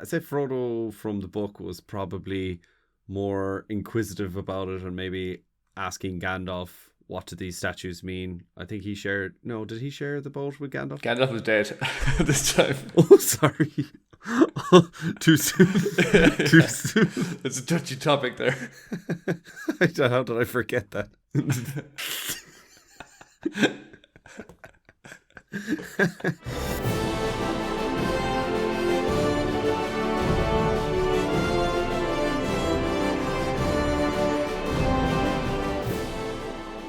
I'd say Frodo from the book was probably more inquisitive about it and maybe asking Gandalf what do these statues mean. I think he shared. No, did he share the boat with Gandalf? Gandalf was dead this time. Oh, sorry. Too soon. Too soon. It's a touchy topic there. How did I forget that?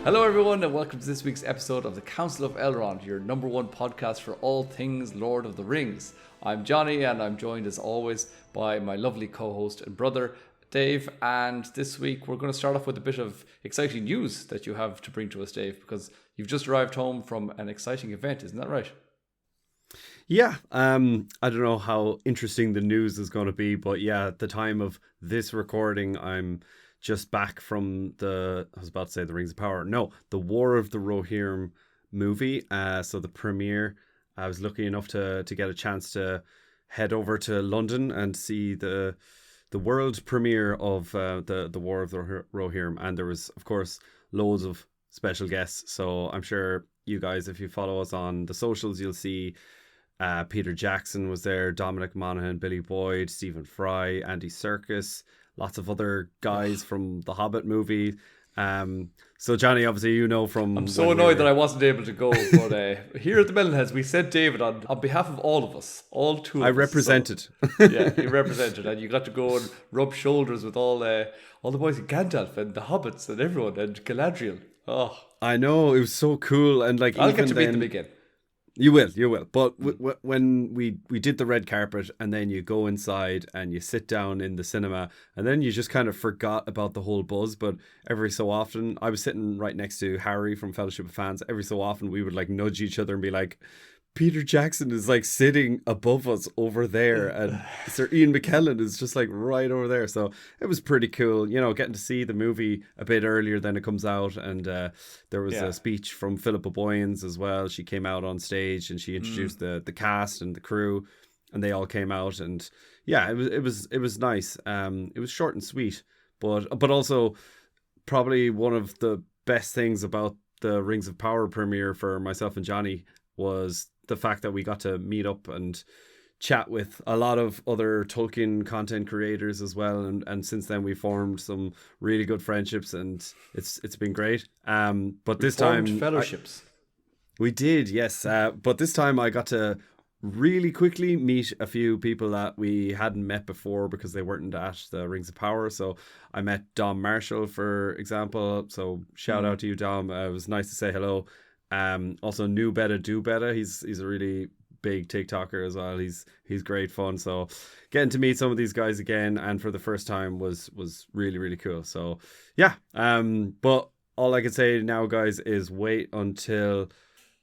Hello everyone and welcome to this week's episode of the Council of Elrond, your number one podcast for all things Lord of the Rings. I'm Johnny and I'm joined as always by my lovely co-host and brother Dave, and this week we're going to start off with a bit of exciting news that you have to bring to us, Dave, because you've just arrived home from an exciting event, isn't that right? Yeah, I don't know how interesting the news is going to be, but yeah, at the time of this recording, I'm just back from I was about to say the Rings of Power. No, the War of the Rohirrim movie. So the premiere, I was lucky enough to get a chance to head over to London and see the world premiere of the War of the Rohirrim. And there was, of course, loads of special guests. So I'm sure you guys, if you follow us on the socials, you'll see Peter Jackson was there, Dominic Monaghan, Billy Boyd, Stephen Fry, Andy Serkis, lots of other guys from the Hobbit movie. So Johnny, obviously you know from... I'm so annoyed that I wasn't able to go, but here at the Mellon Heads, we sent David on behalf of all of us, all two of us. I represented. So, yeah, you represented, and you got to go and rub shoulders with all the boys in Gandalf and the Hobbits and everyone, and Galadriel. Oh, I know, it was so cool. And like, I'll even get to meet them again. You will. But when we did the red carpet and then you go inside and you sit down in the cinema and then you just kind of forgot about the whole buzz. But every so often, I was sitting right next to Harry from Fellowship of Fans. Every so often we would like nudge each other and be like, Peter Jackson is like sitting above us over there and Sir Ian McKellen is just like right over there. So it was pretty cool, you know, getting to see the movie a bit earlier than it comes out. And there was a speech from Philippa Boyens as well. She came out on stage and she introduced the cast and the crew, and they all came out. And yeah, it was nice. It was short and sweet, but also probably one of the best things about the Rings of Power premiere for myself and Johnny was the fact that we got to meet up and chat with a lot of other Tolkien content creators as well, and since then we formed some really good friendships, and it's been great. But this time fellowships. We did, yes. But this time I got to really quickly meet a few people that we hadn't met before because they weren't at the Rings of Power. So I met Dom Marshall, for example. So shout out to you, Dom. It was nice to say hello. Also New Better Do Better. He's a really big TikToker as well. He's great fun. So getting to meet some of these guys again and for the first time was really, really cool. So yeah. But all I can say now, guys, is wait until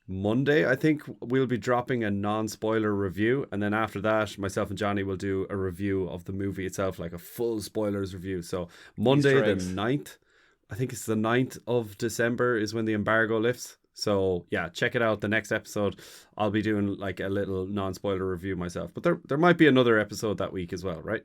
Monday. I think we'll be dropping a non-spoiler review, and then after that myself and Johnny will do a review of the movie itself, like a full spoilers review. So Monday the 9th, I think it's the 9th of December is when the embargo lifts. So yeah, check it out. The next episode I'll be doing like a little non-spoiler review myself, but there might be another episode that week as well, right?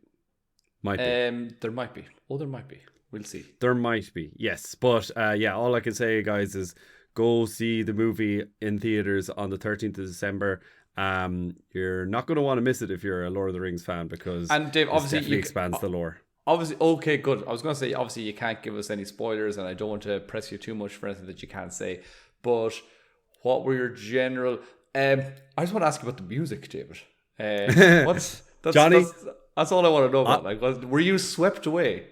Might be. There might be. Oh, there might be. We'll see. There might be, yes. But yeah, all I can say, guys, is go see the movie in theaters on the 13th of December. You're not going to want to miss it if you're a Lord of the Rings fan, because and Dave, obviously definitely expands the lore. Obviously, okay, good. I was going to say, obviously you can't give us any spoilers, and I don't want to press you too much for anything that you can't say. But what were your general... I just want to ask you about the music, David. Johnny? That's all I want to know about. Like, were you swept away?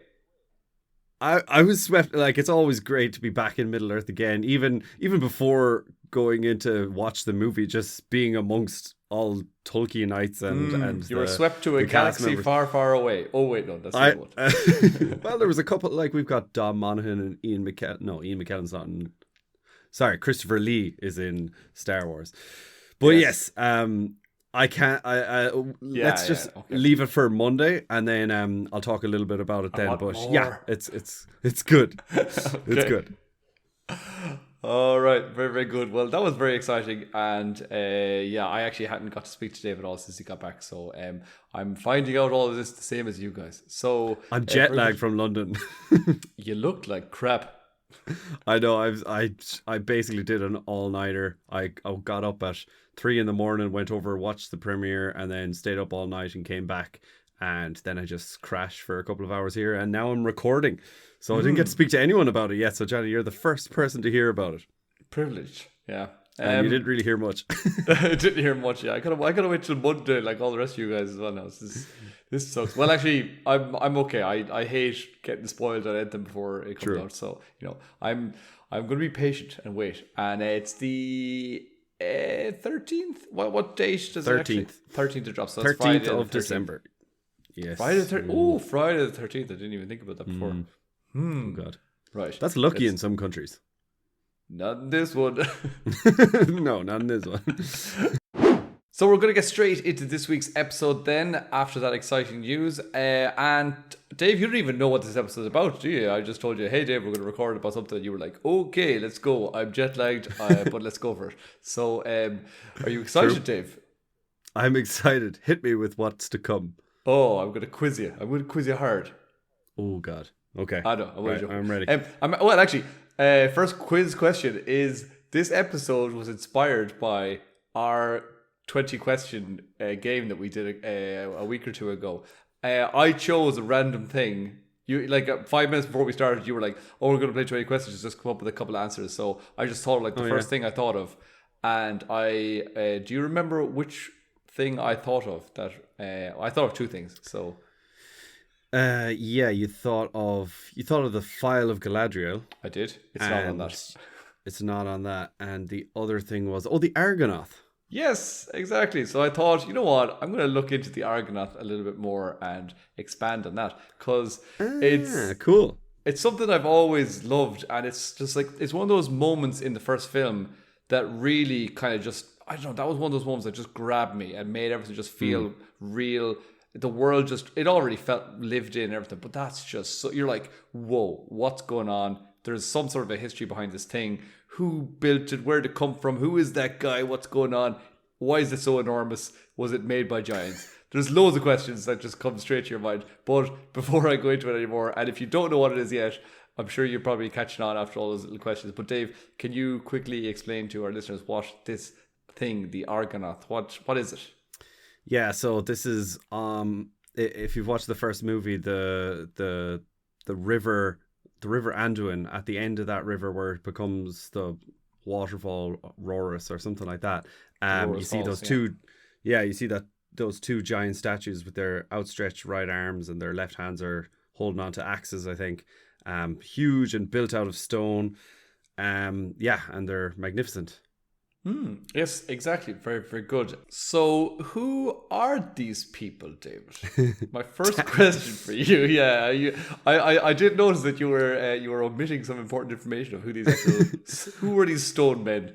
I was swept. Like, it's always great to be back in Middle Earth again. Even before going in to watch the movie, just being amongst all Tolkienites and you were swept to a galaxy far, far away. Oh wait, no, that's not what. Well, there was a couple. Like, we've got Dom Monaghan and Ian McKellen. No, Ian McKellen's not in... Sorry, Christopher Lee is in Star Wars. But yes, I can't. Let's just leave it for Monday, and then I'll talk a little bit about it then. But yeah, it's good. It's good. All right, very, very good. Well, that was very exciting, and I actually hadn't got to speak to Dave at all since he got back, so I'm finding out all of this the same as you guys. So I'm jet lagged from London. you looked like crap. I know. I basically did an all-nighter. I got up at 3 a.m, went over, watched the premiere, and then stayed up all night and came back. And then I just crashed for a couple of hours here, and now I'm recording. So I didn't get to speak to anyone about it yet. So Johnny, you're the first person to hear about it. Privilege, yeah. And you didn't really hear much. I didn't hear much. Yeah, I gotta wait till Monday, like all the rest of you guys as well. Now this sucks. Well, actually, I'm okay. I hate getting spoiled on anything before it comes out. So I'm gonna be patient and wait. And it's the 13th. What date does 13th. It actually? 13th to drop. So that's 13th Friday of December. Yes. Friday the 13th. Oh, Friday the 13th. I didn't even think about that before. Oh God. Right. That's lucky in some countries. Not in this one. No, not in this one. So we're going to get straight into this week's episode then, after that exciting news. And Dave, you don't even know what this episode is about, do you? I just told you, hey Dave, we're going to record about something. And you were like, okay, let's go. I'm jet lagged, but let's go for it. So are you excited, True. Dave? I'm excited. Hit me with what's to come. Oh, I'm going to quiz you. I'm going to quiz you hard. Oh God. Okay. I know. I'm ready. Well, actually, first quiz question is, this episode was inspired by our 20 question game that we did a week or two ago. I chose a random thing. You 5 minutes before we started, you were like, "Oh, we're going to play 20 questions. Just come up with a couple of answers." So I just thought the first thing I thought of, and I do you remember which thing I thought of? That I thought of two things. So you thought of the File of Galadriel. I did. It's not on that. It's not on that. And the other thing was the Argonath. Yes, exactly. So I thought, you know what, I'm going to look into the Argonath a little bit more and expand on that, because it's cool. It's something I've always loved, and it's just it's one of those moments in the first film that really kind of just, I don't know, that was one of those moments that just grabbed me and made everything just feel real. The world it already felt lived in and everything, but that's just, so you're like, whoa, what's going on? There's some sort of a history behind this thing. Who built it? Where did it come from? Who is that guy? What's going on? Why is it so enormous? Was it made by giants? There's loads of questions that just come straight to your mind. But before I go into it anymore, and if you don't know what it is yet, I'm sure you're probably catching on after all those little questions. But Dave, can you quickly explain to our listeners what this thing, the Argonath, what is it? Yeah, so this is if you've watched the first movie, the river Anduin, at the end of that river where it becomes the waterfall Rorus or something like that. You see those those two giant statues with their outstretched right arms, and their left hands are holding onto axes, I think. Huge and built out of stone. And they're magnificent. Yes, exactly. Very, very good. So, who are these people, David? My first question for you. Yeah, I did notice that you were omitting some important information of who these who were these stone men.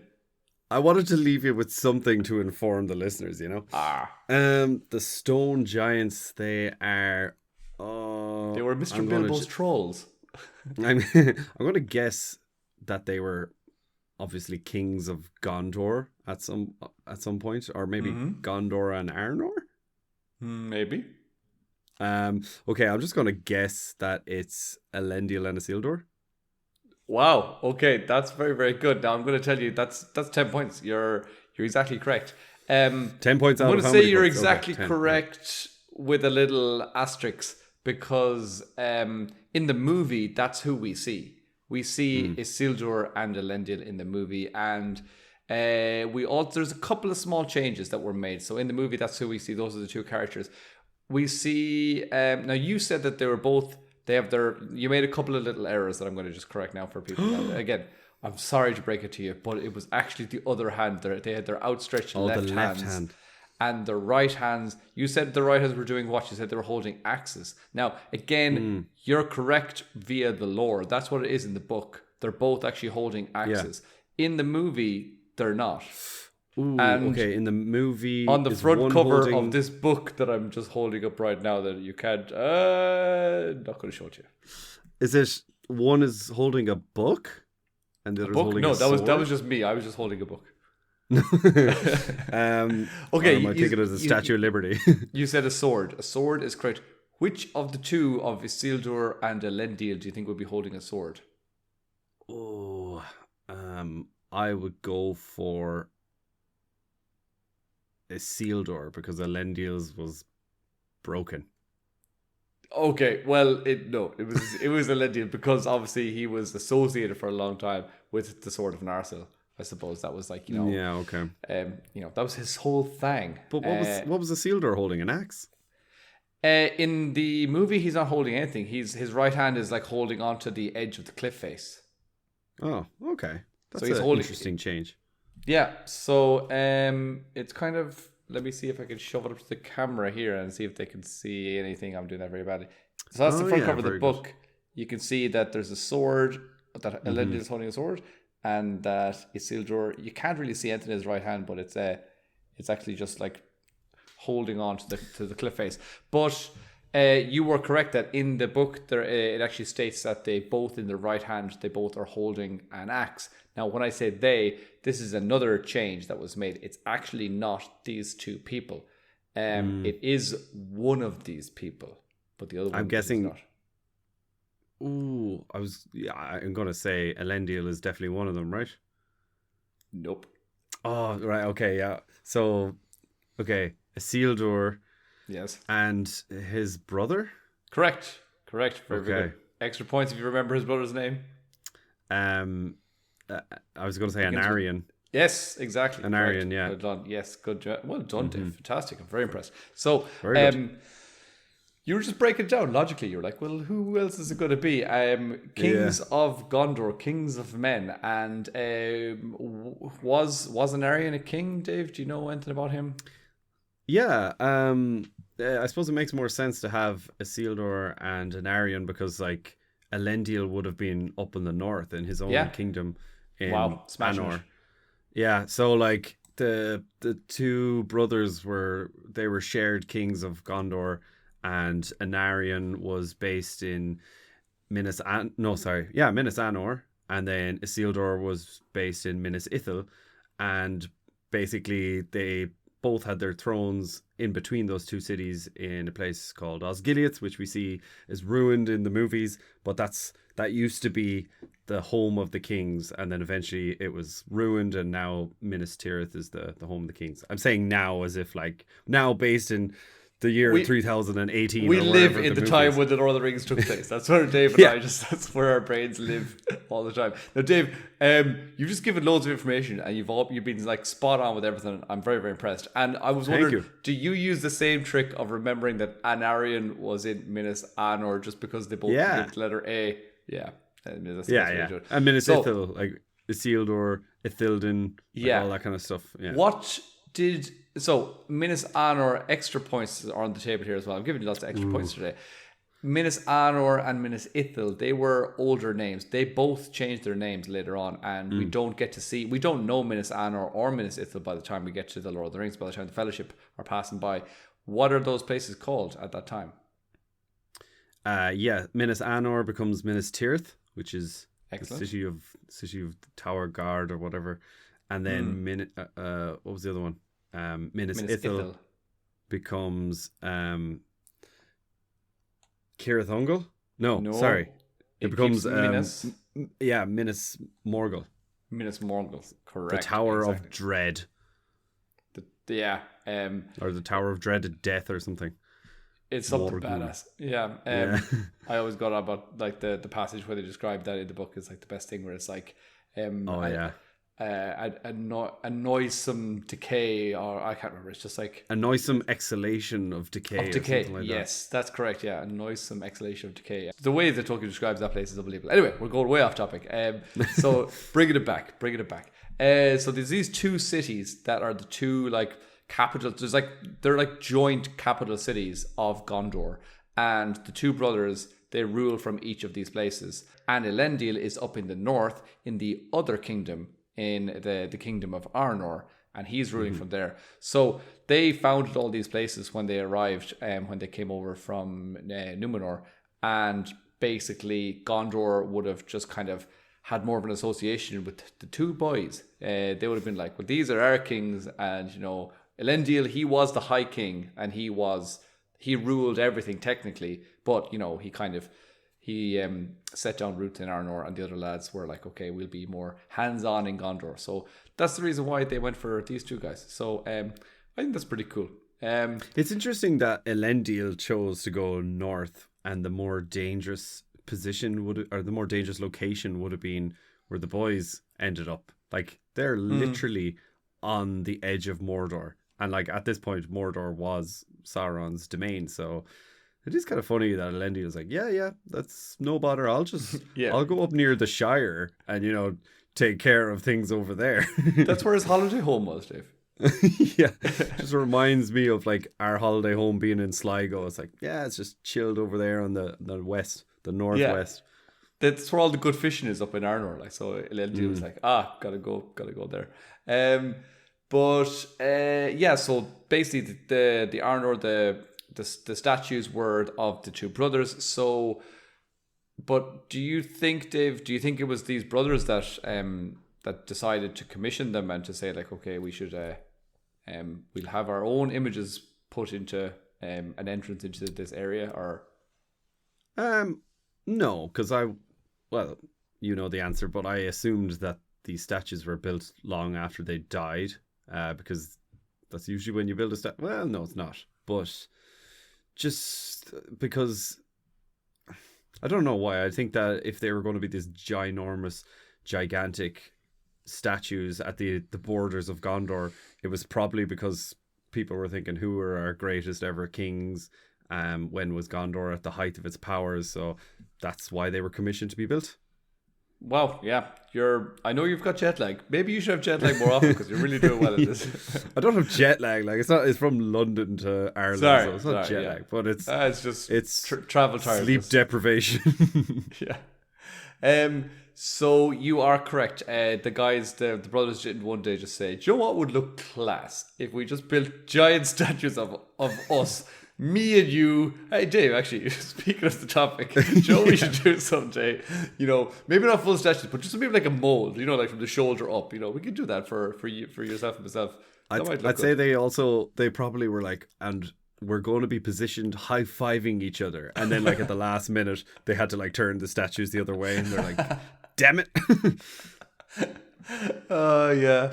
I wanted to leave you with something to inform the listeners. The stone giants. They are. They were Mr. Bilbo's trolls. I'm going to guess that they were obviously kings of Gondor at some point, or maybe Gondor and Arnor. Maybe. Okay, I'm just going to guess that it's Elendil and Isildur. Wow. Okay, that's very, very good. Now I'm going to tell you that's 10 points. You're exactly correct. 10 points out of how many points? I'm going to say you're exactly correct with a little asterisk, because in the movie that's who we see. We see Isildur and Elendil in the movie, and there's a couple of small changes that were made. So in the movie, that's who we see. Those are the two characters. We see, now you said that you made a couple of little errors that I'm going to just correct now for people. Now, again, I'm sorry to break it to you, but it was actually the other hand. They had their outstretched left hand. And the right hands, you said the right hands were doing what? You said they were holding axes. Now, again, you're correct via the lore. That's what it is in the book. They're both actually holding axes. Yeah. In the movie, they're not. Ooh, okay, in the movie, on the front cover of this book that I'm just holding up right now, that you can't, not going to show it to you. Is it one is holding a book? and the A other was book? holding No, a sword. that was just me. I was just holding a book. Okay, I you take it as a Statue of Liberty. you said a sword. A sword is correct. Which of the two of Isildur and Elendil do you think would be holding a sword? Oh, I would go for Isildur because Elendil's was broken. Okay, well, it was Elendil because obviously he was associated for a long time with the Sword of Narsil. I suppose that was like Yeah, okay. that was his whole thing. But what was Isildur holding? An axe? In the movie, he's not holding anything. His right hand is like holding onto the edge of the cliff face. Oh, okay. That's he's an holding- interesting change. Yeah, so it's kind of. Let me see if I can shove it up to the camera here and see if they can see anything. I'm doing that very badly. So that's the front cover of the book. You can see that there's a sword, that Elendil is holding a sword, and that Isildur, you can't really see anything in his right hand, but it's actually just like holding on to the cliff face. But you were correct that in the book there it actually states that they both in their right hand they both are holding an axe. Now when I say this is another change that was made. It's actually not these two people. It is one of these people, but the other one I'm guessing. is not. Ooh, I'm gonna say Elendil is definitely one of them, right? Nope. Oh, right. Okay, yeah. So, okay, Isildur. Yes. And his brother? Correct. Very Okay. good. Extra points if you remember his brother's name. I was going to say Anarion. Yes, exactly. Anarion, yeah. Well done. Yes, good job. Well done, Dave. Fantastic. I'm very impressed. So, Very good. you were just breaking it down logically. You're like, well, who else is it going to be? Kings of Gondor, kings of men, and was Anarion a king? Dave, do you know anything about him? Yeah. I suppose it makes more sense to have Isildur and Anarion because like Elendil would have been up in the north in his own kingdom in smashing Anor. it. Yeah, so like the two brothers were shared kings of Gondor, and Anarion was based in Minas Anor, and then Isildur was based in Minas Ithil, and basically they both had their thrones in between those two cities in a place called Osgiliath, which we see is ruined in the movies, but that used to be the home of the kings, and then eventually it was ruined, and now Minas Tirith is the home of the kings. I'm saying now as if like now based in the year 3018. We live in the time when the Lord of the Rings took place. That's where Dave and that's where our brains live all the time. Now, Dave, you've just given loads of information and you've been like spot on with everything. I'm very, very impressed. And I was wondering, do you use the same trick of remembering that Anarion was in Minas Anor just because they both begin the letter A? Yeah. And Minas Ithil, like Isildur, Ithilden, all that kind of stuff. Yeah. Minas Anor, extra points are on the table here as well. I'm giving you lots of extra points today. Minas Anor and Minas Ithil, they were older names. They both changed their names later on, and we don't know Minas Anor or Minas Ithil by the time we get to the Lord of the Rings, by the time the Fellowship are passing by. What are those places called at that time? Minas Anor becomes Minas Tirith, which is Excellent. the city of Tower Guard or whatever. And then what was the other one? Minas Ithil becomes Cirith Ungol? No, sorry. It becomes Minas Morgul. Minas Morgul, correct. The Tower of Dread. Or the Tower of Dreaded Death or something. It's something badass. Yeah. I always got on about like the passage where they describe that in the book is like the best thing, where it's like a noisome decay, or I can't remember. It's just like a noisome exhalation of decay. Or something like yes, that's correct. Yeah, a noisome exhalation of decay. The way that Tolkien describes that place is unbelievable. Anyway, we're going way off topic. So bringing it back. So there's these two cities that are the two like capitals. They're like joint capital cities of Gondor, and the two brothers, they rule from each of these places. And Elendil is up in the north in the other kingdom, in the kingdom of Arnor, and he's ruling from there. So they founded all these places when they arrived, when they came over from Numenor, and basically Gondor would have just kind of had more of an association with the two boys. They would have been like, well, these are our kings, and Elendil, he was the High King, and he ruled everything technically, but he set down roots in Arnor, and the other lads were like, okay, we'll be more hands-on in Gondor. So that's the reason why they went for these two guys. So I think that's pretty cool. It's interesting that Elendil chose to go north, and the more dangerous the more dangerous location would have been where the boys ended up. Like, they're literally on the edge of Mordor, and like at this point Mordor was Sauron's domain. So it is kind of funny that Elendil was like, yeah, that's no bother, I'll just I'll go up near the Shire and take care of things over there. That's where his holiday home was, Dave. Yeah, just reminds me of like our holiday home being in Sligo. It's like, yeah, it's just chilled over there on the west, the northwest. That's where all the good fishing is, up in Arnor. Like, so Elendil was like, gotta go there. So basically the Arnor, the statues were of the two brothers. So, but do you think, Dave? Do you think it was these brothers that decided to commission them and to say like, okay, we should we'll have our own images put into an entrance into this area? Or no, because the answer, but I assumed that these statues were built long after they died, because that's usually when you build a statue. Well, no, it's not, but just because I don't know why. I think that if they were going to be this gigantic statues at the borders of Gondor, it was probably because people were thinking, who were our greatest ever kings? When was Gondor at the height of its powers? So that's why they were commissioned to be built. Wow, yeah. I know you've got jet lag. Maybe you should have jet lag more often, because you're really doing well at this. I don't have jet lag. Like, it's from London to Ireland. So it's not jet lag, but it's travel tiredness, sleep deprivation. Yeah. So you are correct. The guys, the brothers, didn't one day just say, do you know what would look class if we just built giant statues of us, me and you? Hey, Dave, actually, speaking of the topic, Joe, we should do it someday. Maybe not full statues, but just maybe like a mold, like from the shoulder up. We could do that for you, for yourself and myself. I'd say they probably were like, and we're going to be positioned high-fiving each other. And then like at the last minute, they had to like turn the statues the other way, and they're like, damn it. Yeah.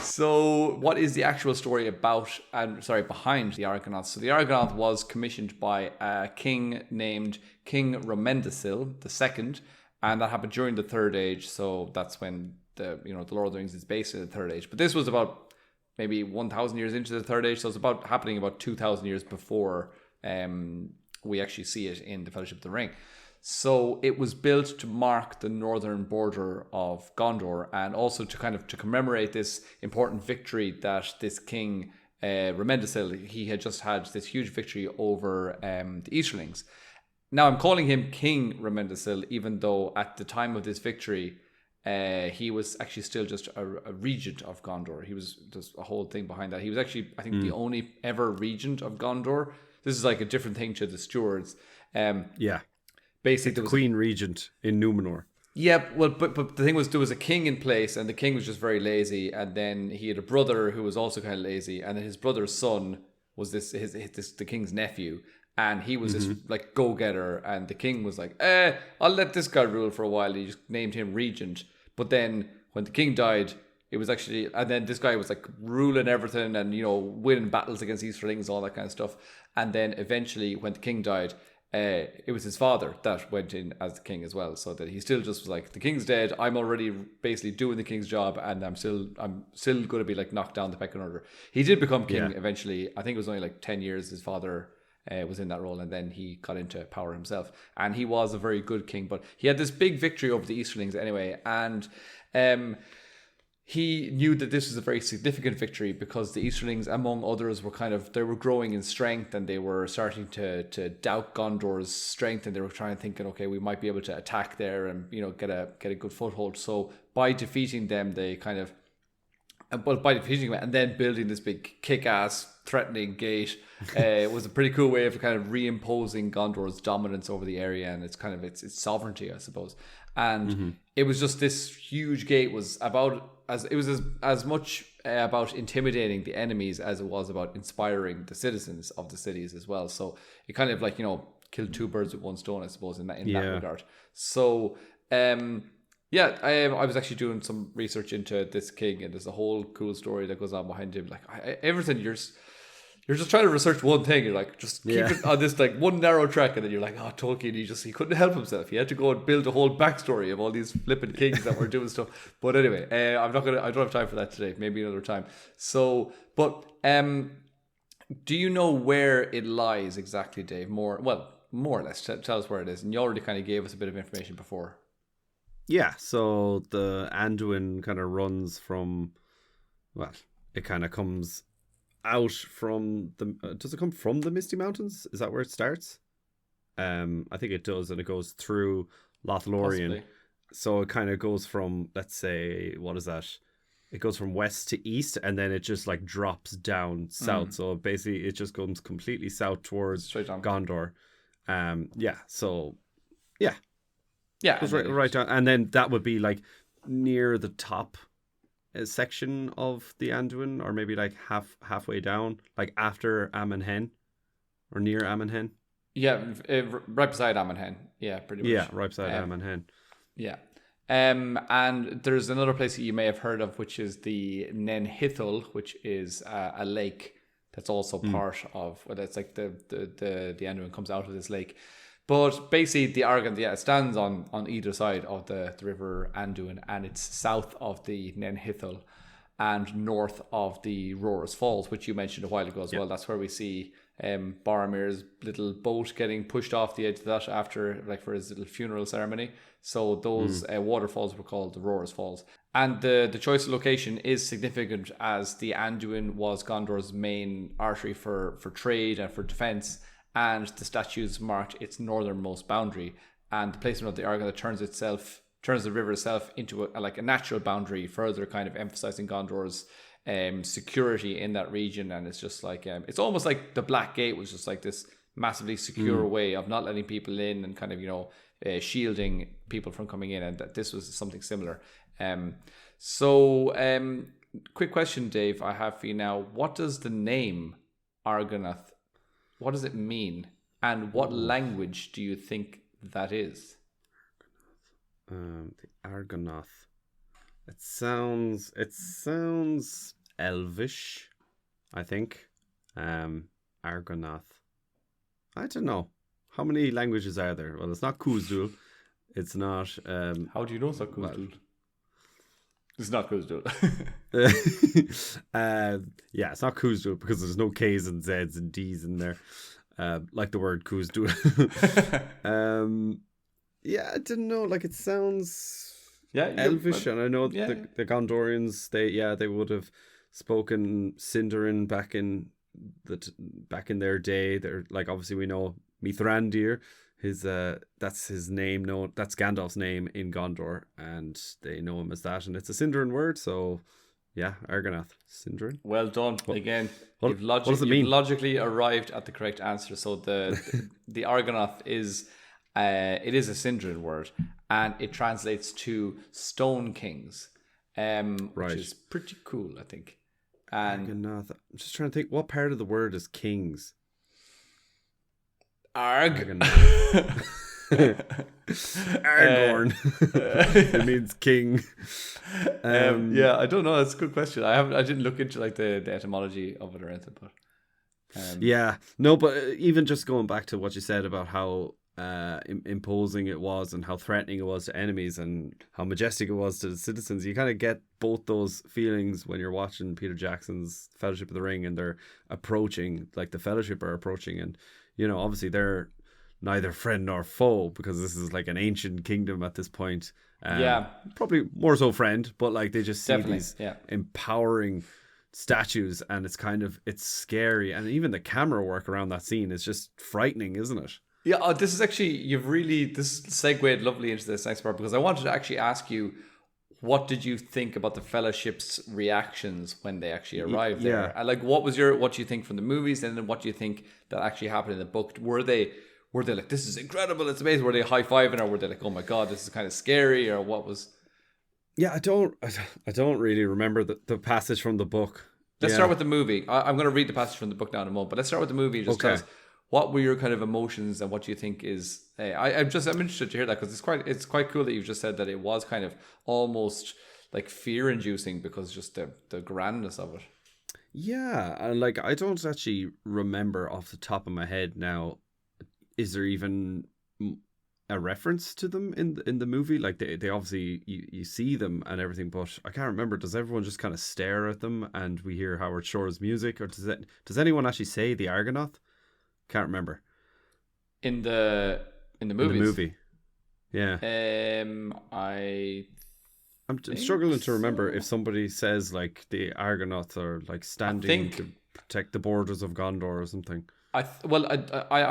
So what is the actual story behind the Argonath? So the Argonath was commissioned by a king named King Romendasil II, and that happened during the Third Age. So that's when the Lord of the Rings is based in the Third Age. But this was about maybe 1,000 years into the Third Age, so it's happening about 2,000 years before we actually see it in the Fellowship of the Ring. So it was built to mark the northern border of Gondor, and also to commemorate this important victory that this king, Romendasil, he had just had this huge victory over the Easterlings. Now I'm calling him King Romendasil, even though at the time of this victory, he was actually still just a regent of Gondor. He was just a whole thing behind that. He was actually, I think, the only ever regent of Gondor. This is like a different thing to the stewards. Basically, the Queen Regent in Númenor. Yeah, well, but the thing was, there was a king in place, and the king was just very lazy, and then he had a brother who was also kind of lazy, and then his brother's son was the king's nephew, and he was this like go-getter, and the king was like, I'll let this guy rule for a while. He just named him regent. But then when the king died, it was actually, and then this guy was like ruling everything and winning battles against Easterlings, all that kind of stuff. And then eventually, when the king died, it was his father that went in as the king as well, so that he still just was like, the king's dead, I'm already basically doing the king's job, and I'm still going to be like knocked down the pecking order. He did become king eventually. I think it was only like 10 years his father was in that role, and then he got into power himself, and he was a very good king. But he had this big victory over the Easterlings anyway, and he knew that this was a very significant victory because the Easterlings, among others, they were growing in strength, and they were starting to doubt Gondor's strength, and they were thinking, okay, we might be able to attack there and get a good foothold. So by defeating them, and then building this big kick-ass threatening gate, it was a pretty cool way of kind of reimposing Gondor's dominance over the area and its sovereignty, I suppose. And it was just this huge gate was as much about intimidating the enemies as it was about inspiring the citizens of the cities as well. So it kind of like, killed two birds with one stone, I suppose, in that regard. So I was actually doing some research into this king, and there's a whole cool story that goes on behind him. Like everything, you're just trying to research one thing. You're like, just keep it on this like one narrow track, and then you're like, oh, Tolkien, he couldn't help himself. He had to go and build a whole backstory of all these flippant kings that were doing stuff. But anyway, I don't have time for that today. Maybe another time. So, but do you know where it lies exactly, Dave? More or less. Tell us where it is. And you already kind of gave us a bit of information before. Yeah, so the Anduin kind of runs from, it kind of comes out from does it come from the Misty Mountains? Is that where it starts? I think it does, and it goes through Lothlorien. Possibly. So it kind of goes from, let's say, what is that? It goes from west to east, and then it just like drops down south. So basically it just goes completely south towards Gondor. Yeah, it goes right down, and then that would be like near the top section of the Anduin, or maybe like halfway down, like after Amon Hen, or near Amon Hen. Yeah, right beside Amon Hen. Yeah, pretty much. Yeah, right beside Amon Hen. Yeah. And there's another place that you may have heard of, which is the Nen Hithel, which is a lake that's also part of. Well, it's like the Anduin comes out of this lake. But basically, the Argonath, it stands on either side of the river Anduin, and it's south of the Nen Hithel and north of the Rohirrim Falls, which you mentioned a while ago as well. That's where we see Boromir's little boat getting pushed off the edge of that after, like, for his little funeral ceremony. So those waterfalls were called the Rohirrim Falls. And the choice of location is significant, as the Anduin was Gondor's main artery for trade and for defense, and the statues marked its northernmost boundary. And the placement of the Argonath turns the river itself into a natural boundary, further kind of emphasizing Gondor's security in that region. And it's just like it's almost like the Black Gate was just like this massively secure way of not letting people in, and kind of shielding people from coming in, and that this was something similar. Quick question, Dave, I have for you now. What does the name Argonath, what does it mean, and what language do you think that is? The Argonath. It sounds Elvish, I think. Argonath. I don't know. How many languages are there? Well, it's not Khuzdul. It's not. How do you know it's not Khuzdul? It's not Khuzdul. It's not Khuzdul because there's no K's and Z's and D's in there, like the word Khuzdul. I didn't know. Like, it sounds Elvish, and I know the Gondorians. They would have spoken Sindarin back in their day. They're like, obviously we know Mithrandir. That's his name. No, that's Gandalf's name in Gondor, and they know him as that, and it's a Sindarin word. So, Argonath, Sindarin. Well done again. What does it mean? You've logically arrived at the correct answer. So the Argonath is it is a Sindarin word, and it translates to Stone Kings, which is pretty cool, I think. And Argonath. I'm just trying to think, what part of the word is kings? Argonath. Aragorn. It means king. I don't know. That's a good question. I didn't look into like the etymology of it or anything, but but even just going back to what you said about how imposing it was and how threatening it was to enemies and how majestic it was to the citizens, you kind of get both those feelings when you're watching Peter Jackson's Fellowship of the Ring, and they're approaching, like the Fellowship are approaching, and obviously they're neither friend nor foe, because this is like an ancient kingdom at this point. Probably more so friend, but like they just see these empowering statues, and it's scary, and even the camera work around that scene is just frightening, isn't it? Yeah, this is actually, this segued lovely into this next part, because I wanted to actually ask you, what did you think about the Fellowship's reactions when they actually arrived there? And like, what do you think from the movies, and then what do you think that actually happened in the book? Were they were they like, this is incredible, it's amazing? Were they high-fiving, or were they like, oh my God, this is kind of scary, or what was... Yeah, I don't really remember the passage from the book. Let's start with the movie. I'm going to read the passage from the book now in a moment, but let's start with the movie and just tell us, what were your kind of emotions and what do you think is... I'm interested to hear that, because it's quite cool that you've just said that it was kind of almost like fear-inducing because just the grandness of it. Yeah, and like I don't actually remember off the top of my head now. Is there even a reference to them in the movie? Like they obviously you see them and everything, but I can't remember. Does everyone just kind of stare at them and we hear Howard Shore's music, or does anyone actually say the Argonath? Can't remember. In the movies? In the movie. Yeah. I'm struggling to remember if somebody says like the Argonath are like standing to protect the borders of Gondor or something. I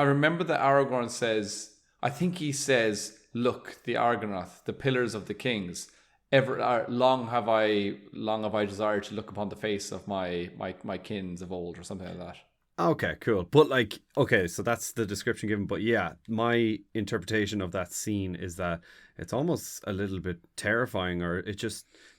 remember that Aragorn says, I think he says, look, the Argonath, the pillars of the kings, long have I desired to look upon the face of my kins of old, or something like that. Okay, cool. But like, okay, so that's the description given. But yeah, my interpretation of that scene is that it's almost a little bit terrifying, or it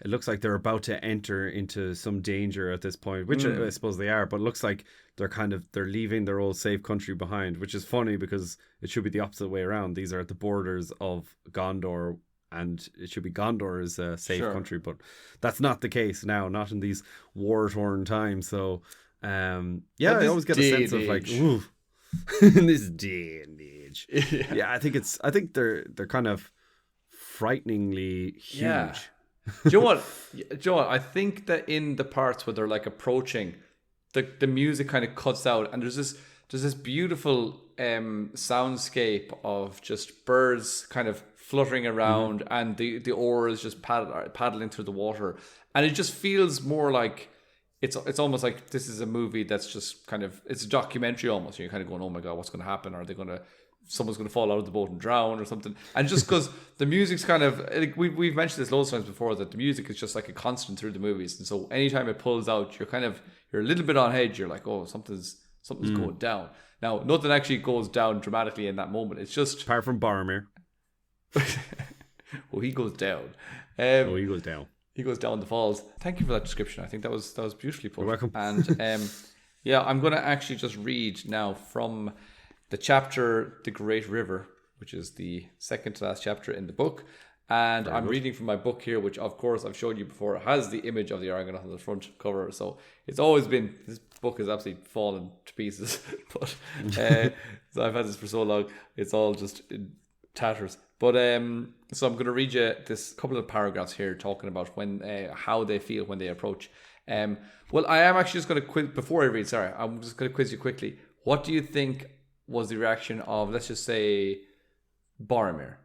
looks like they're about to enter into some danger at this point, which I suppose they are, but it looks like they're leaving their old safe country behind, which is funny because it should be the opposite way around. These are at the borders of Gondor, and it should be Gondor is a safe country, but that's not the case now, not in these war-torn times. So I always get a sense of like, ooh, in this day and age. Yeah, I think they're kind of frighteningly huge. Yeah. Do you know what? I think that in the parts where they're like approaching, the music kind of cuts out, and there's this beautiful soundscape of just birds kind of fluttering around, and the oars just paddling through the water, and it just feels more like it's almost like this is a movie that's just kind of, it's a documentary almost. You're kind of going, oh my God, what's going to happen? Someone's going to fall out of the boat and drown or something? And just because the music's kind of, like we've mentioned this loads of times before, that the music is just like a constant through the movies. And so anytime it pulls out, you're a little bit on edge. You're like, oh, something's going down. Now, nothing actually goes down dramatically in that moment. It's just... Apart from Boromir. Well, he goes down. He goes down. He goes down the falls. Thank you for that description. I think that was beautifully put. You're welcome. And yeah, I'm going to actually just read now from the chapter "The Great River," which is the second to last chapter in the book. And I'm reading from my book here, which of course I've showed you before. It has the image of the Argonath on the front cover, so it's always been, this book has absolutely fallen to pieces. But so I've had this for so long, it's all just in tatters. But so I'm going to read you this couple of paragraphs here talking about how they feel when they approach. Well, I am actually just going to quiz before I read. Sorry, I'm just going to quiz you quickly. What do you think was the reaction of, let's just say, Boromir?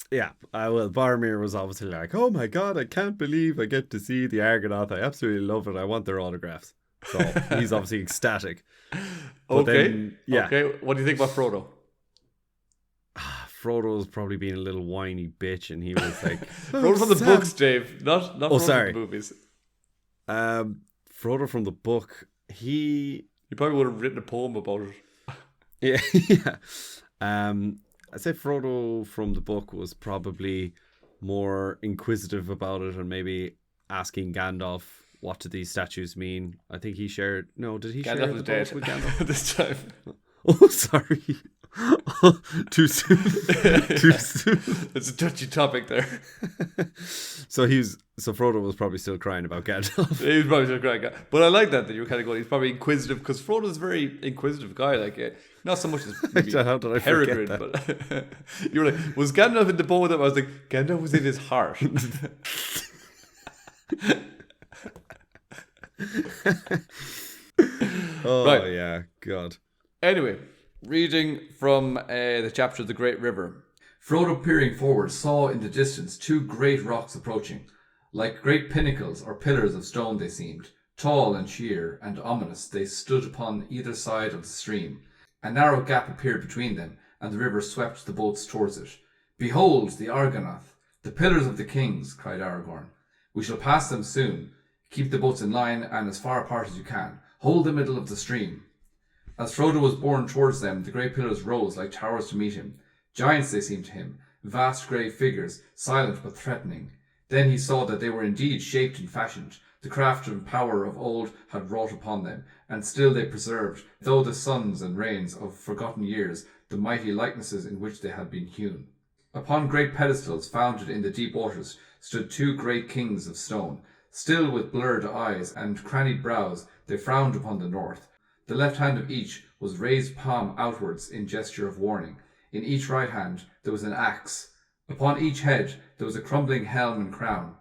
Yeah, well, Boromir was obviously like, oh my God, I can't believe I get to see the Argonath. I absolutely love it. I want their autographs. So he's obviously ecstatic. Okay. What do you think about Frodo? Frodo was probably being a little whiny bitch, and he was like, Frodo from the books, Dave, not Frodo sorry. from the movies. Frodo from the book, he probably would have written a poem about Yeah. it. I'd say Frodo from the book was probably more inquisitive about it, and maybe asking Gandalf, what do these statues mean? I think he shared... No, did he share the book with Gandalf? This time. Oh, sorry. Too soon. Too soon. It's a touchy topic there. So Frodo was probably still crying about Gandalf. He was probably still crying. But I like that you were kind of going, he's probably inquisitive, because Frodo's a very inquisitive guy. Like, not so much as maybe Peregrine, but you were like, was Gandalf in the boat with him? I was like, Gandalf was in his heart. Oh, right. Yeah, God. Anyway, reading from the chapter of the Great River. Frodo, peering forward, saw in the distance two great rocks approaching. Like great pinnacles or pillars of stone they seemed. Tall and sheer and ominous, they stood upon either side of the stream. A narrow gap appeared between them, and the river swept the boats towards it. Behold, the Argonath, the pillars of the kings, cried Aragorn. We shall pass them soon. Keep the boats in line and as far apart as you can. Hold the middle of the stream. As Frodo was borne towards them, the great pillars rose like towers to meet him. Giants they seemed to him, vast grey figures, silent but threatening. Then he saw that they were indeed shaped and fashioned. The craft and power of old had wrought upon them, and still they preserved, though the suns and rains of forgotten years, the mighty likenesses in which they had been hewn. Upon great pedestals founded in the deep waters stood two great kings of stone. Still with blurred eyes and crannied brows they frowned upon the north. The left hand of each was raised palm outwards in gesture of warning. In each right hand there was an axe. Upon each head there was a crumbling helm and crown.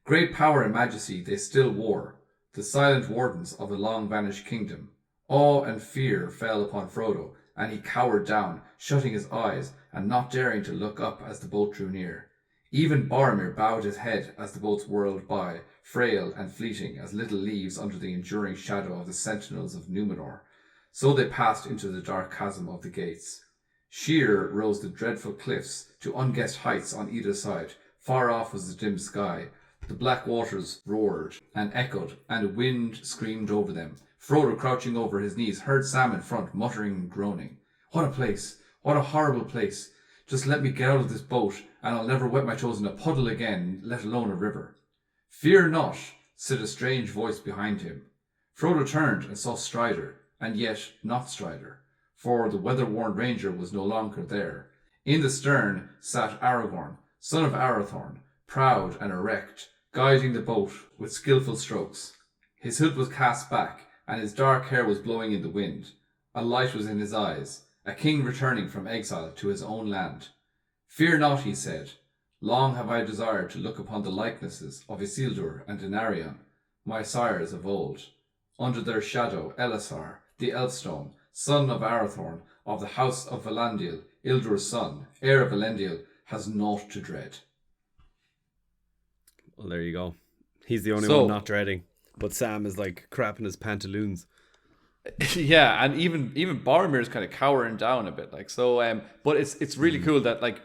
Great power and majesty they still wore, the silent wardens of a long-vanished kingdom. Awe and fear fell upon Frodo, and he cowered down, shutting his eyes and not daring to look up as the boat drew near. Even Boromir bowed his head as the boats whirled by, frail and fleeting as little leaves under the enduring shadow of the sentinels of Númenor. So they passed into the dark chasm of the gates. Sheer rose the dreadful cliffs to unguessed heights on either side. Far off was the dim sky. The black waters roared and echoed, and a wind screamed over them. Frodo, crouching over his knees, heard Sam in front, muttering and groaning. What a place! What a horrible place! Just let me get out of this boat, and I'll never wet my toes in a puddle again, let alone a river. Fear not, said a strange voice behind him. Frodo turned and saw Strider, and yet not Strider, for the weather-worn ranger was no longer there. In the stern sat Aragorn, son of Arathorn, proud and erect, guiding the boat with skillful strokes. His hood was cast back, and his dark hair was blowing in the wind. A light was in his eyes, a king returning from exile to his own land. Fear not, he said. Long have I desired to look upon the likenesses of Isildur and Denarion, my sires of old. Under their shadow, Elisar, the Elfstone, son of Arathorn, of the house of Valandil, Ildur's son, heir of Elendil, has naught to dread. Well, there you go. He's the only one not dreading, but Sam is like crapping his pantaloons. Yeah, and even Boromir is kind of cowering down a bit, like so. But it's really cool that like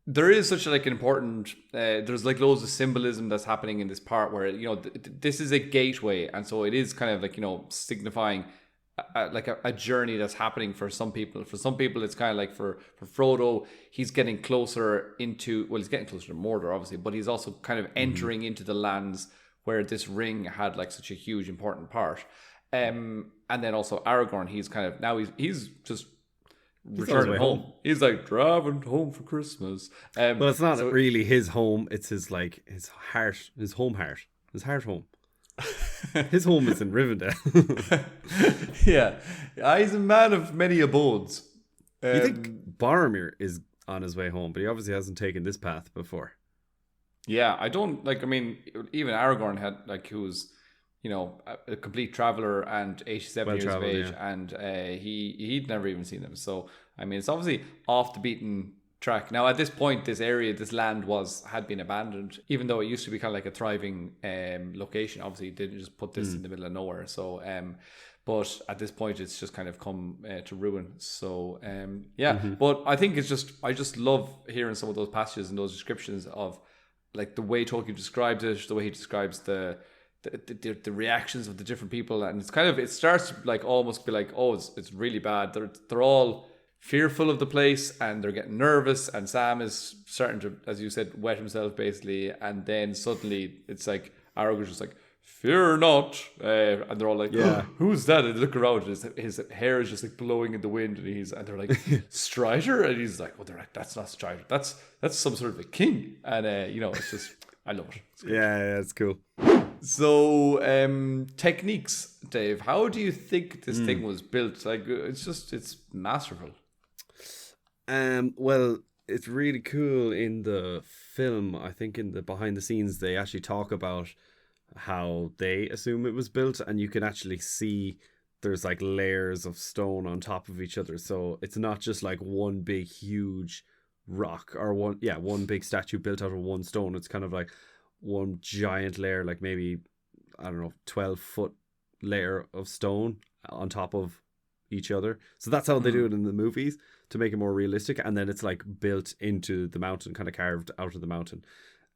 there is such an important. There's like loads of symbolism that's happening in this part where this is a gateway, and so it is kind of like signifying a journey that's happening for some people. For some people, it's kind of like for Frodo, he's getting closer he's getting closer to Mordor, obviously, but he's also kind of entering into the lands where this ring had like such a huge important part. And then also Aragorn, he's kind of now he's just returning home. He's like driving home for Christmas. Well, it's not really his home. It's his heart, his home heart, his heart home. His home is in Rivendell. Yeah, he's a man of many abodes. You think Boromir is on his way home, but he obviously hasn't taken this path before. Yeah, I don't like. I mean, even Aragorn had who was, a complete traveler and 87 years of age, yeah. And he'd never even seen them. So I mean, it's obviously off the beaten track. Now, at this point, this land had been abandoned, even though it used to be kind of like a thriving location. Obviously, it didn't just put this in the middle of nowhere. So, but at this point, it's just kind of come to ruin. So, yeah. Mm-hmm. But I think I just love hearing some of those passages and those descriptions of like the way Tolkien describes it, the way he describes the reactions of the different people, and it starts to like almost be like, oh, it's really bad. They're all fearful of the place and they're getting nervous, and Sam is starting to, as you said, wet himself basically, and then suddenly it's like Aragorn's just like, fear not, and they're all like, yeah, who's that? And they look around, and his hair is just like blowing in the wind, and they're like, Strider, and he's like, they're like, that's not Strider, that's some sort of a king, and it's just, I love it. Yeah, it's cool. So, techniques, Dave. How do you think this thing was built? Like, it's masterful. Well, it's really cool in the film. I think in the behind the scenes, they actually talk about how they assume it was built, and you can actually see there's like layers of stone on top of each other. So it's not just like one big huge rock or one big statue built out of one stone. It's kind of like one giant layer, like maybe, I don't know, 12-foot layer of stone on top of each other. So that's how they do it in the movies to make it more realistic. And then it's like built into the mountain, kind of carved out of the mountain.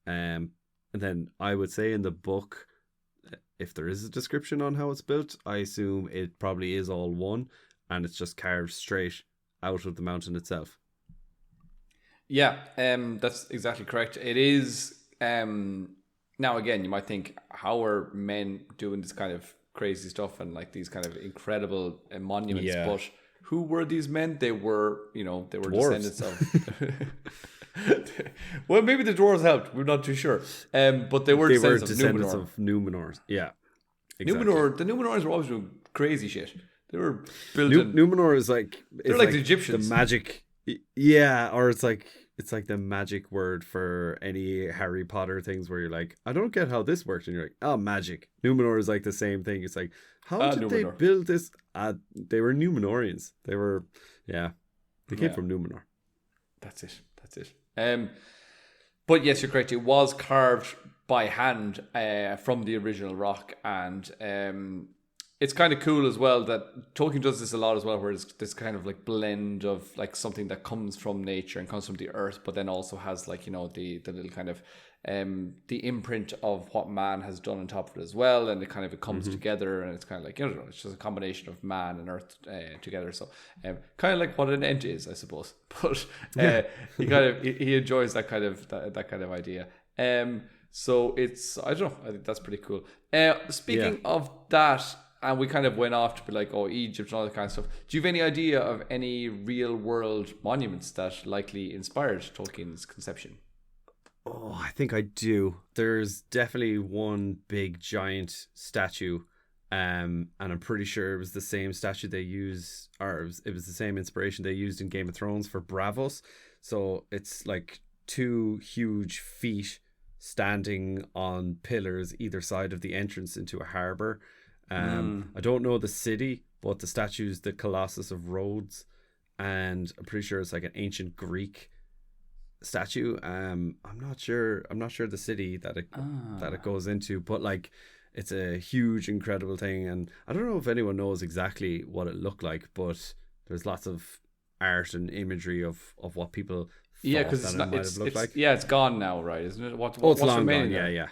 And then I would say in the book, if there is a description on how it's built, I assume it probably is all one. and it's just carved straight out of the mountain itself. Yeah, that's exactly correct. It is. Now again, you might think, how are men doing this kind of crazy stuff and like these kind of incredible monuments? Yeah. But who were these men? They were, they were Dwarves. descendants of. Well, maybe the dwarves helped. We're not too sure. But they were descendants of Numenor. Yeah, exactly. The Numenors were always doing crazy shit. They were built. Numenor is like they're like the Egyptians. The magic. Yeah, or it's like the magic word for any Harry Potter things where you're like, I don't get how this works, and you're like, oh, magic. Numenor is like the same thing. It's like, how did they build this? They were Numenorians. They were, they came from Numenor. That's it. But yes, you're correct. It was carved by hand from the original rock, and it's kind of cool as well that Tolkien does this a lot as well, where it's this kind of like blend of like something that comes from nature and comes from the earth, but then also has like, the little kind of the imprint of what man has done on top of it as well, and it comes together, and it's kind of like, it's just a combination of man and earth together. So kind of like what an Ent is, I suppose. But he enjoys that kind of idea. So it's, I don't know, I think that's pretty cool. Speaking of that, and we kind of went off to be like, oh, Egypt and all that kind of stuff. Do you have any idea of any real world monuments that likely inspired Tolkien's conception? Oh, I think I do. There's definitely one big giant statue, and I'm pretty sure it was the same statue they used, or it was the same inspiration they used in Game of Thrones for Bravos. So it's like two huge feet standing on pillars either side of the entrance into a harbour. I don't know the city, but the statue's the Colossus of Rhodes, and I'm pretty sure it's like an ancient Greek statue. I'm not sure the city that it goes into, but like it's a huge, incredible thing, and I don't know if anyone knows exactly what it looked like, but there's lots of art and imagery of what people because it's gone now, right? Isn't it? It's long gone. Yeah.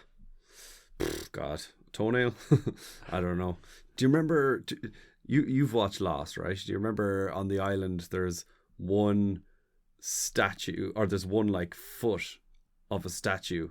God, toenail. I don't know. Do you remember? You've watched Lost, right? Do you remember on the island there's one statue, or there's one like foot of a statue?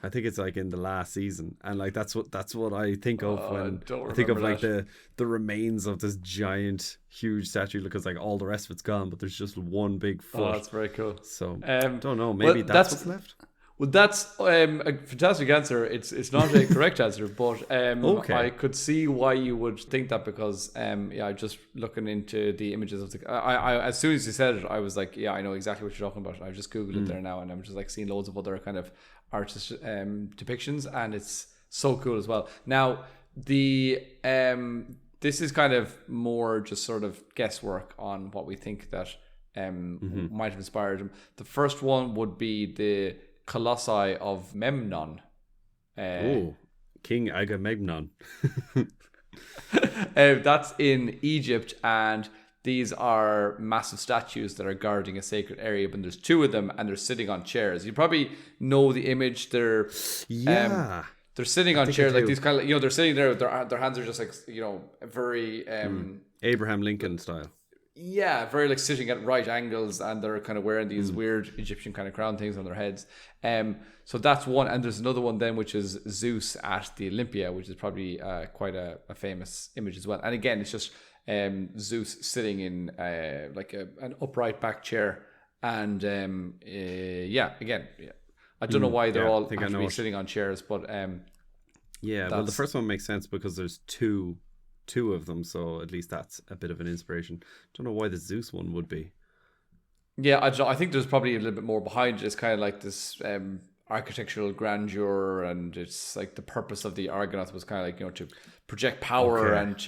I think it's like in the last season, and like that's what I think of when I think of like the remains of this giant, huge statue, because like all the rest of it's gone, but there's just one big foot. Oh, that's very cool. So don't know. Maybe that's what's left. Well, that's a fantastic answer. It's not a correct answer, but okay. I could see why you would think that, because just looking into the images of the I as soon as you said it, I was like, I know exactly what you're talking about. I've just googled it there now, and I'm just like seeing loads of other kind of artist depictions, and it's so cool as well. Now the this is kind of more just sort of guesswork on what we think that might have inspired him. The first one would be the Colossi of Memnon. King Agamemnon. That's in Egypt, and these are massive statues that are guarding a sacred area, but there's two of them, and they're sitting on chairs. You probably know the image. They're sitting on chairs, like these kind of, they're sitting there with their hands are just like, very Abraham Lincoln style. Yeah, very like sitting at right angles, and they're kind of wearing these weird Egyptian kind of crown things on their heads. So that's one, and there's another one then, which is Zeus at the Olympia, which is probably quite a famous image as well. And again, it's just Zeus sitting in like an upright back chair, and I don't know why they're all actually sitting on chairs, but well, the first one makes sense because there's two of them, so at least that's a bit of an inspiration. Don't know why the Zeus one would be. I think there's probably a little bit more behind it. It's kind of like this architectural grandeur, and it's like the purpose of the Argonath was kind of like, to project power and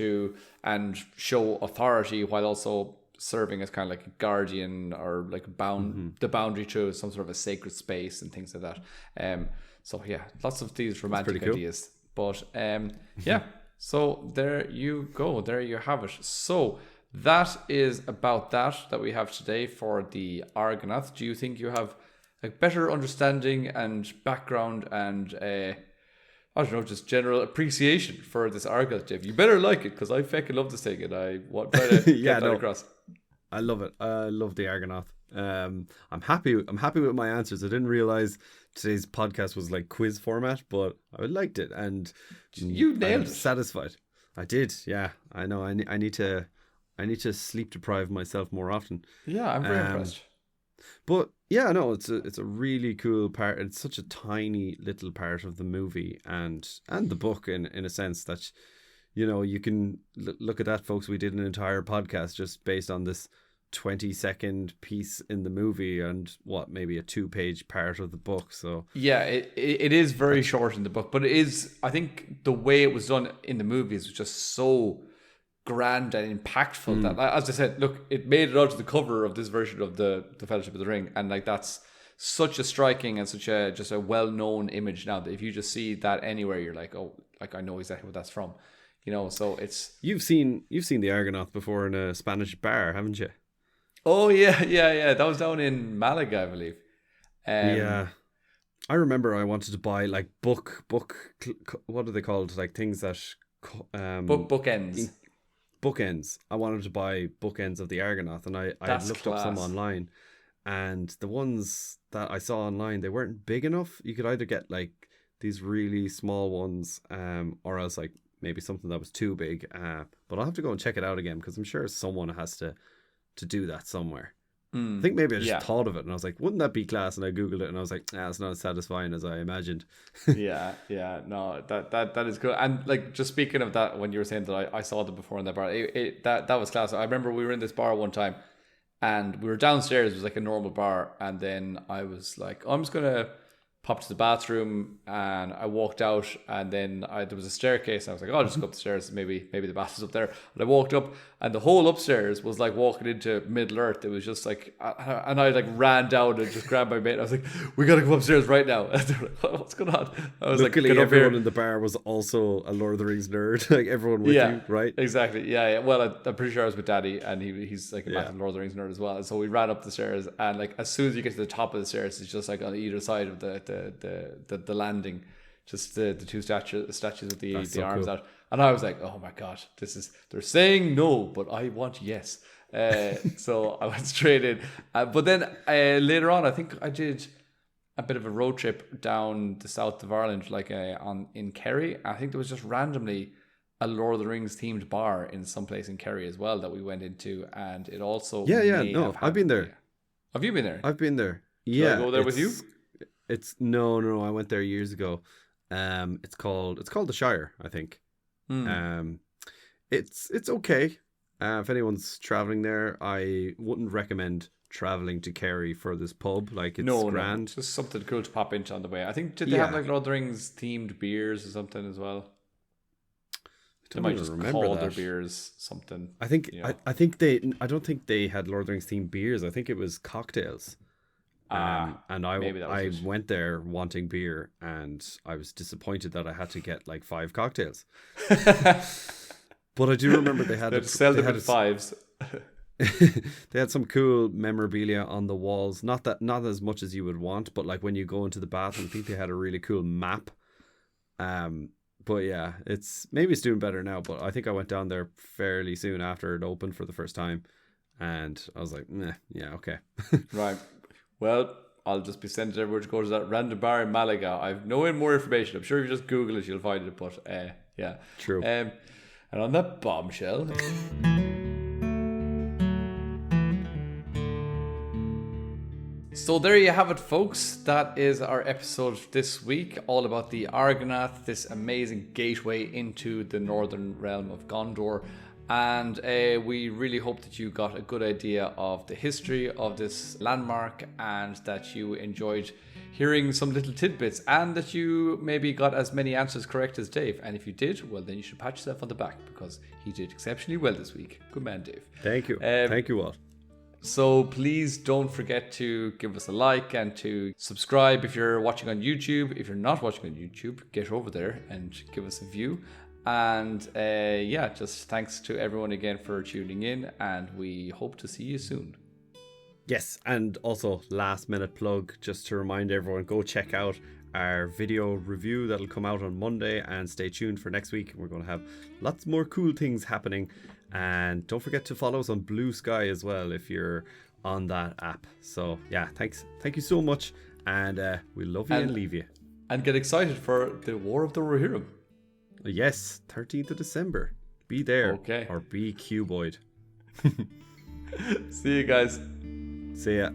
show authority, while also serving as kind of like a guardian, or like the boundary to some sort of a sacred space and things like that. Lots of these romantic ideas. But so there you go. There you have it. So that is about that we have today for the Argonath. Do you think you have a better understanding and background and I don't know, just general appreciation for this Argonath, Dave. You better like it, because I fucking love this thing, and I want try to get that across. I love it. I love the Argonath. I'm happy with my answers. I didn't realize today's podcast was like quiz format, but I liked it, and you nailed it. Satisfied. I did. Yeah, I know. I need to sleep deprive myself more often. Yeah, I'm very impressed. But yeah, no, it's a really cool part. It's such a tiny little part of the movie and the book in a sense that, you know, you can look at that, folks. We did an entire podcast just based on this 20-second piece in the movie and maybe a 2-page part of the book. So yeah, it is very short in the book, but it is, I think the way it was done in the movies was just so grand and impactful that, as I said, look, it made it onto the cover of this version of the Fellowship of the Ring, and like that's such a striking and such a just a well-known image now that if you just see that anywhere, you're like, oh, like I know exactly what that's from, you know. So it's you've seen the Argonath before in a Spanish bar, haven't you? Oh yeah. That was down in Malaga, I believe. Yeah, I remember I wanted to buy like book. What are they called? Like things that bookends. Bookends. I wanted to buy bookends of the Argonath, and I looked up some online, and the ones that I saw online, they weren't big enough. You could either get like these really small ones, or else like maybe something that was too big. But I'll have to go and check it out again, because I'm sure someone has to do that somewhere. I think maybe I just thought of it and I was like, wouldn't that be class? And I googled it and I was like, it's not as satisfying as I imagined. yeah no, that is good. And like, just speaking of that, when you were saying that I saw them before in that bar, that was class. I remember we were in this bar one time and we were downstairs. It was like a normal bar, and then I was like, I'm just gonna pop to the bathroom, and I walked out, and then there was a staircase, and I was like, I'll just go up the stairs, maybe the bathroom's up there. And I walked up, and the whole upstairs was like walking into Middle Earth. It was just like, and I like ran down and just grabbed my mate. I was like, we gotta go upstairs right now. And they were like, what's going on? I was luckily, like, everyone in the bar was also a Lord of the Rings nerd. Like everyone with you, right? Exactly. Yeah. Well, I'm pretty sure I was with Daddy, and he's like a massive Lord of the Rings nerd as well. And so we ran up the stairs, and like as soon as you get to the top of the stairs, it's just like on either side of the landing, just the two statues with the arms out. And I was like, oh my god, they're saying no, but I want yes. So I went straight in. But then later on, I think I did a bit of a road trip down the south of Ireland, like in Kerry. I think there was just randomly a Lord of the Rings themed bar in some place in Kerry as well that we went into, and it also I've been there. Have you been there? I've been there. Did I go there with you? It's no, I went there years ago. It's called the Shire, I think. It's okay. If anyone's traveling there, I wouldn't recommend traveling to Kerry for this pub. Like, it's grand. No, just something cool to pop into on the way. I think did they have like Lord of the Rings themed beers or something as well? They might just call their beers something. I think I don't think they had Lord of the Rings themed beers. I think it was cocktails. And I went there wanting beer, and I was disappointed that I had to get like 5 cocktails. But I do remember they had sell them in 5s. They had some cool memorabilia on the walls. Not as much as you would want, but like when you go into the bathroom, I think they had a really cool map. But yeah, it's doing better now. But I think I went down there fairly soon after it opened for the first time, and I was like, okay. Right. Well, I'll just be sending everyone to go to that random bar in Malaga. I've no more information. I'm sure if you just Google it, you'll find it. But yeah, true. And on that bombshell. So there you have it, folks. That is our episode this week, all about the Argonath, this amazing gateway into the northern realm of Gondor. And we really hope that you got a good idea of the history of this landmark, and that you enjoyed hearing some little tidbits, and that you maybe got as many answers correct as Dave. And if you did, well, then you should pat yourself on the back, because he did exceptionally well this week. Good man, Dave. Thank you. Thank you all. So please don't forget to give us a like and to subscribe if you're watching on YouTube. If you're not watching on YouTube, get over there and give us a view. And just thanks to everyone again for tuning in, and we hope to see you soon. Yes, and also last minute plug, just to remind everyone, go check out our video review that'll come out on Monday, and stay tuned for next week. We're going to have lots more cool things happening, and don't forget to follow us on Blue Sky as well if you're on that app. So yeah, thank you so much, and we love you and leave you. And get excited for the War of the Rohirrim. Yes, 13th of December. Be there. Okay. Or be cuboid. See you guys. See ya.